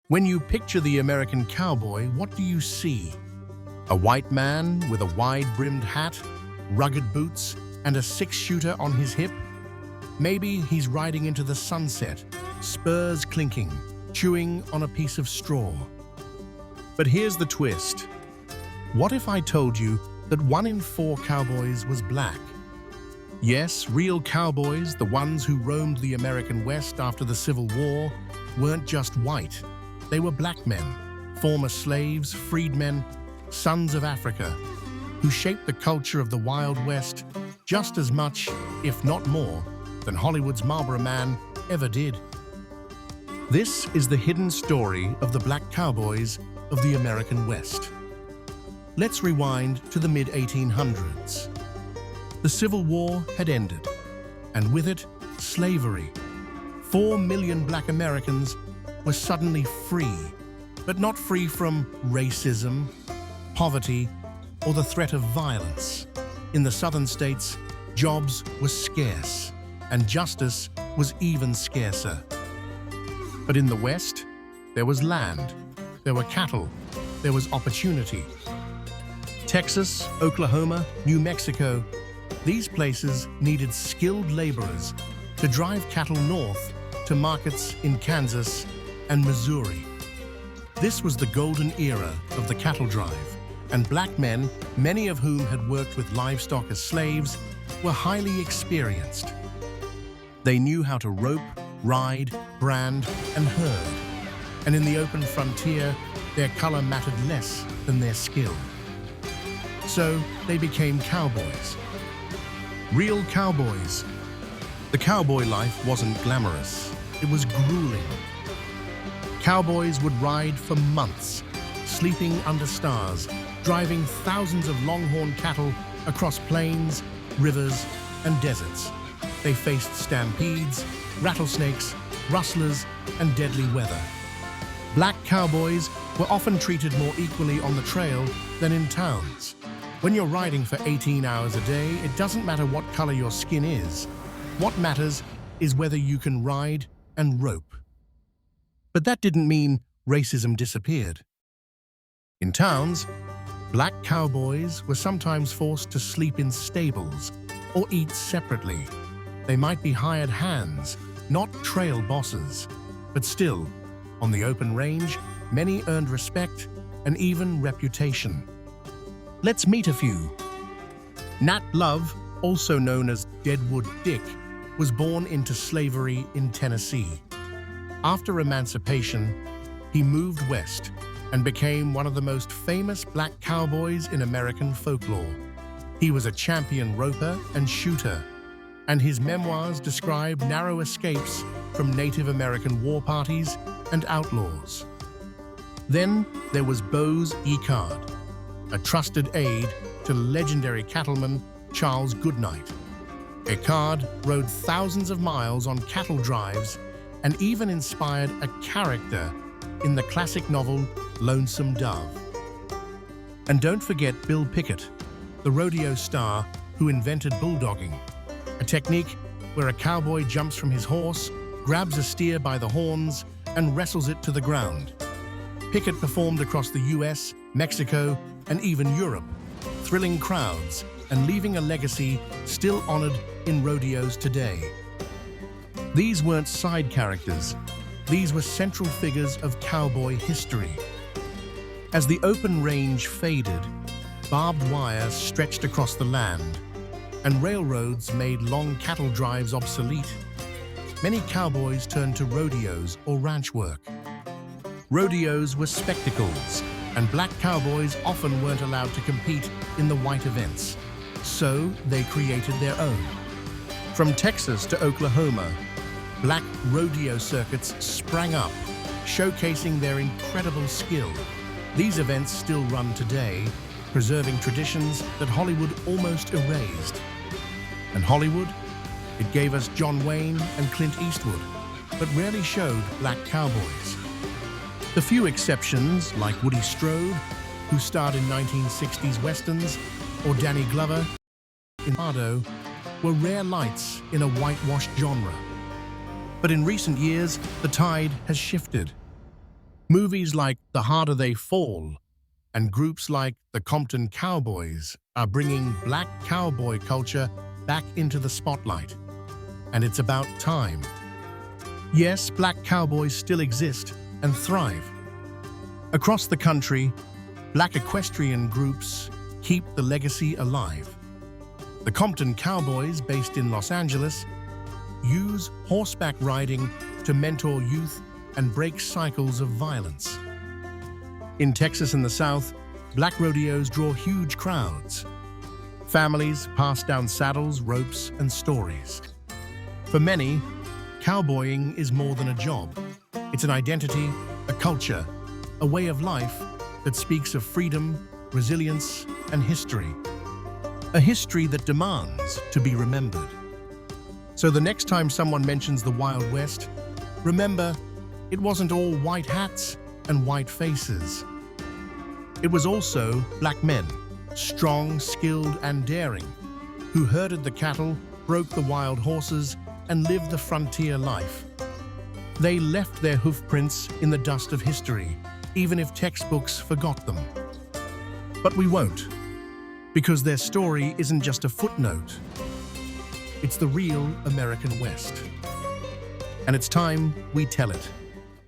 When you picture the American cowboy, what do you see? A white man with a wide-brimmed hat, rugged boots, and a six-shooter on his hip? Maybe he's riding into the sunset, spurs clinking, chewing on a piece of straw. But here's the twist. What if I told you that 1 in 4 cowboys was black? Yes, real cowboys, the ones who roamed the American West after the Civil War, weren't just white. They were black men, former slaves, freedmen, sons of Africa, who shaped the culture of the Wild West just as much, if not more, than Hollywood's Marlboro Man ever did. This is the hidden story of the black cowboys of the American West. Let's rewind to the mid-1800s. The Civil War had ended, and with it, slavery. 4 million black Americans were suddenly free, but not free from racism, poverty, or the threat of violence. In the southern states, jobs were scarce, and justice was even scarcer. But in the West, there was land, there were cattle, there was opportunity. Texas, Oklahoma, New Mexico, these places needed skilled laborers to drive cattle north to markets in Kansas and Missouri. This was the golden era of the cattle drive, and black men, many of whom had worked with livestock as slaves, were highly experienced. They knew how to rope, ride, brand, and herd, and in the open frontier, their color mattered less than their skill. So they became cowboys. Real cowboys. The cowboy life wasn't glamorous. It was grueling. Cowboys would ride for months, sleeping under stars, driving thousands of longhorn cattle across plains, rivers, and deserts. They faced stampedes, rattlesnakes, rustlers, and deadly weather. Black cowboys were often treated more equally on the trail than in towns. When you're riding for 18 hours a day, it doesn't matter what color your skin is. What matters is whether you can ride and rope. But that didn't mean racism disappeared. In towns, black cowboys were sometimes forced to sleep in stables or eat separately. They might be hired hands, not trail bosses, but still, on the open range, many earned respect and even reputation. Let's meet a few. Nat Love, also known as Deadwood Dick, was born into slavery in Tennessee. After emancipation, he moved west and became one of the most famous black cowboys in American folklore. He was a champion roper and shooter, and his memoirs describe narrow escapes from Native American war parties and outlaws. Then there was Bose Ikard, a trusted aide to legendary cattleman Charles Goodnight. Ikard rode thousands of miles on cattle drives and even inspired a character in the classic novel Lonesome Dove. And don't forget Bill Pickett, the rodeo star who invented bulldogging, a technique where a cowboy jumps from his horse, grabs a steer by the horns, and wrestles it to the ground. Pickett performed across the US, Mexico, and even Europe, thrilling crowds and leaving a legacy still honored in rodeos today. These weren't side characters. These were central figures of cowboy history. As the open range faded, barbed wire stretched across the land, and railroads made long cattle drives obsolete. Many cowboys turned to rodeos or ranch work. Rodeos were spectacles, and black cowboys often weren't allowed to compete in the white events, so they created their own. From Texas to Oklahoma, black rodeo circuits sprang up, showcasing their incredible skill. These events still run today, preserving traditions that Hollywood almost erased. And Hollywood? It gave us John Wayne and Clint Eastwood, but rarely showed black cowboys. The few exceptions, like Woody Strode, who starred in 1960s westerns, or Danny Glover in Rodeo, were rare lights in a whitewashed genre. But in recent years, the tide has shifted. Movies like The Harder They Fall and groups like the Compton Cowboys are bringing black cowboy culture back into the spotlight. And it's about time. Yes, black cowboys still exist and thrive. Across the country, black equestrian groups keep the legacy alive. The Compton Cowboys, based in Los Angeles, use horseback riding to mentor youth and break cycles of violence. In Texas and the South, black rodeos draw huge crowds. Families pass down saddles, ropes, and stories. For many, cowboying is more than a job. It's an identity, a culture, a way of life that speaks of freedom, resilience, and history. A history that demands to be remembered. So the next time someone mentions the Wild West, remember, it wasn't all white hats and white faces. It was also black men, strong, skilled, and daring, who herded the cattle, broke the wild horses, and lived the frontier life. They left their hoofprints in the dust of history, even if textbooks forgot them. But we won't, because their story isn't just a footnote. It's the real American West. And it's time we tell it.